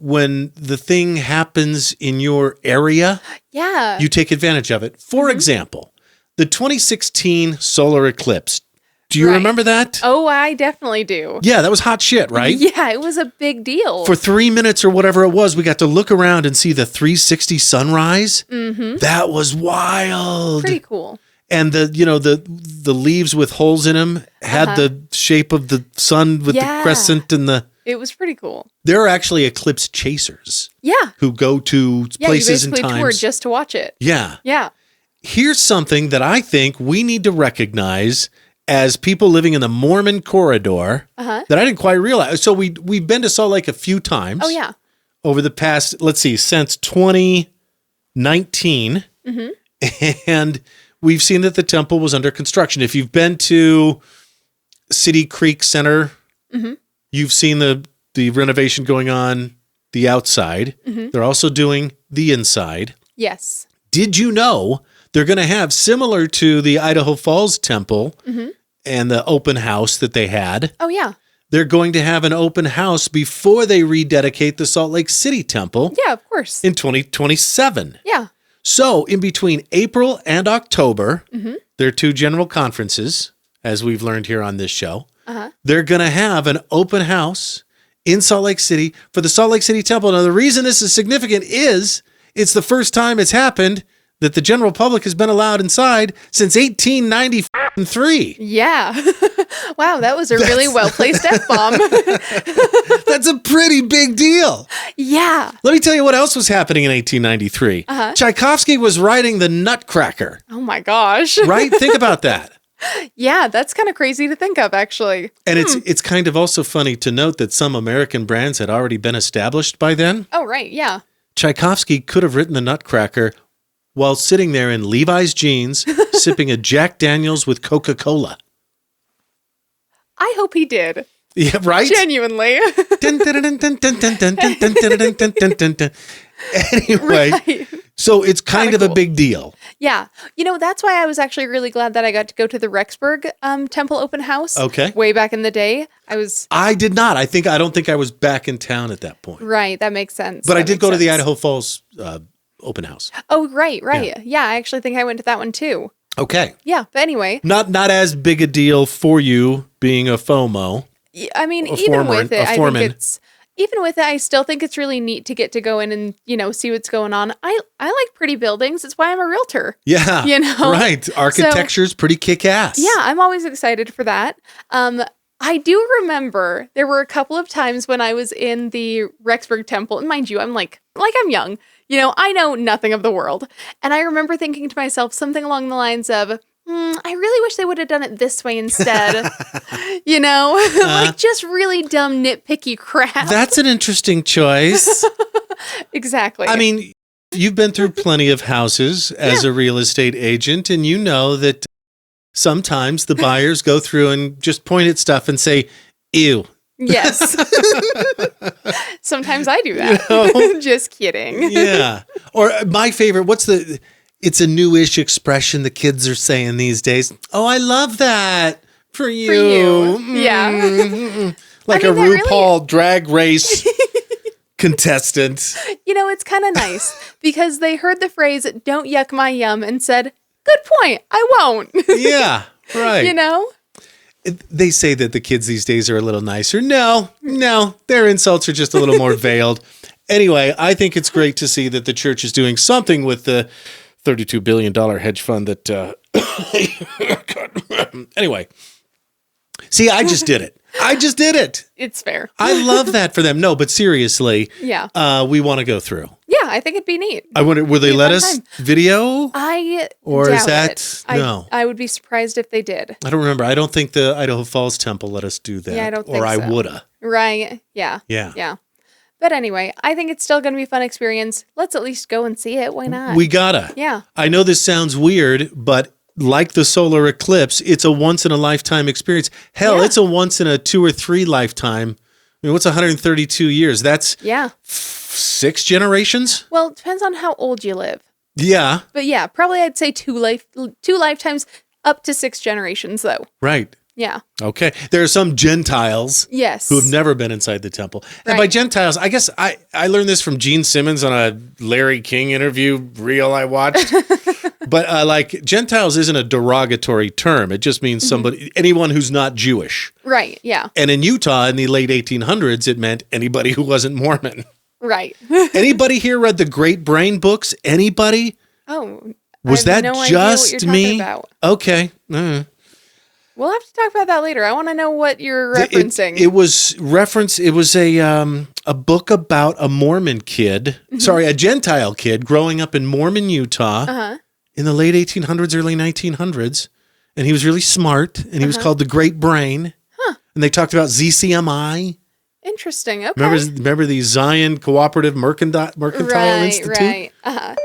when the thing happens in your area, you take advantage of it. For example, the 2016 solar eclipse. Do you remember that? Oh, I definitely do. Yeah, that was hot shit, right? Yeah, it was a big deal. For 3 minutes or whatever it was, we got to look around and see the 360 sunrise. Mm-hmm. That was wild. Pretty cool. And the leaves with holes in them had the shape of the sun with the crescent and the... It was pretty cool. There are actually eclipse chasers. Yeah. Who go to places and times. Yeah, you basically tour just to watch it. Yeah. Yeah. Here's something that I think we need to recognize as people living in the Mormon corridor that I didn't quite realize. So we've been to Salt Lake a few times. Oh, yeah. Over the past, let's see, since 2019. And we've seen that the temple was under construction. If you've been to City Creek Center, you've seen the renovation going on the outside. They're also doing the inside. Yes. Did you know they're going to have, similar to the Idaho Falls temple and the open house that they had? Oh, yeah. They're going to have an open house before they rededicate the Salt Lake City temple. Yeah, of course. In 2027. Yeah. So in between April and October, there are 2 general conferences, as we've learned here on this show. They're going to have an open house in Salt Lake City for the Salt Lake City temple. Now, the reason this is significant is it's the first time it's happened that the general public has been allowed inside since 1893. Yeah. Wow, that was a really well-placed F-bomb. That's a pretty big deal. Yeah. Let me tell you what else was happening in 1893. Tchaikovsky was writing the Nutcracker. Oh my gosh. Right? Think about that. Yeah, that's kind of crazy to think of, actually. And it's kind of also funny to note that some American brands had already been established by then. Oh, right, yeah. Tchaikovsky could have written the Nutcracker while sitting there in Levi's jeans, sipping a Jack Daniels with Coca-Cola. I hope he did. Yeah, right? Genuinely. Anyway, right. So it's kind of a big deal. Yeah. You know, that's why I was actually really glad that I got to go to the Rexburg Temple open house. Okay. Way back in the day. I did not. I don't think I was back in town at that point. Right. That makes sense. But I did go to the Idaho Falls open house. Oh, right. Yeah, I actually think I went to that one too. Okay. Yeah, but anyway. Not as big a deal for you being a FOMO. I mean, even with it, I still think it's really neat to get to go in and, see what's going on. I like pretty buildings. It's why I'm a realtor. Yeah. Right. Architecture's pretty kick-ass. Yeah, I'm always excited for that. I do remember there were a couple of times when I was in the Rexburg Temple, and mind you, I'm like I'm young. I know nothing of the world. And I remember thinking to myself something along the lines of, I really wish they would have done it this way instead. Like just really dumb, nitpicky crap. That's an interesting choice. Exactly. I mean, you've been through plenty of houses as a real estate agent, and you know that sometimes the buyers go through and just point at stuff and say, ew. Yes. Sometimes I do that. Just kidding. Yeah. Or my favorite, it's a newish expression the kids are saying these days. Oh, I love that for you. Yeah. Like a RuPaul drag race contestant. It's kind of nice because they heard the phrase, don't yuck my yum, and said, good point, I won't. Yeah, right. They say that the kids these days are a little nicer. No, their insults are just a little more veiled. Anyway, I think it's great to see that the church is doing something with the $32 billion hedge fund that... Anyway. See, I just did it. It's fair. I love that for them. No, but seriously, we want to go through. Yeah, I think it'd be neat. I wonder, will they let us video? Or doubt is that it. no? I would be surprised if they did. I don't remember. I don't think the Idaho Falls Temple let us do that. Yeah, I don't think so. Or I so. woulda. Right. Yeah. But anyway, I think it's still going to be a fun experience. Let's at least go and see it. Why not? We gotta. Yeah. I know this sounds weird, but like the solar eclipse, it's a once in a lifetime experience. Hell, it's a once in a 2 or 3 lifetime. I mean, what's 132 years? That's 6 generations? Well, it depends on how old you live. Yeah. But yeah, probably I'd say 2 lifetimes, up to 6 generations though. Right. Yeah. Okay. There are some Gentiles Yes. who have never been inside the temple. And by Gentiles, I guess I learned this from Gene Simmons on a Larry King interview reel I watched. But like Gentiles isn't a derogatory term. It just means anyone who's not Jewish. Right. Yeah. And in Utah in the late 1800s, it meant anybody who wasn't Mormon. Right. Anybody here read the Great Brain books? Anybody? Oh, was that no just idea what me? you're talking about. Okay. We'll have to talk about that later. I want to know what you're referencing. It was a book about a Mormon kid, a Gentile kid growing up in Mormon, Utah in the late 1800s, early 1900s. And he was really smart, and he was called the Great Brain. Huh. And they talked about ZCMI. Interesting. Okay. Remember the Zion Cooperative Mercantile Institute? Right.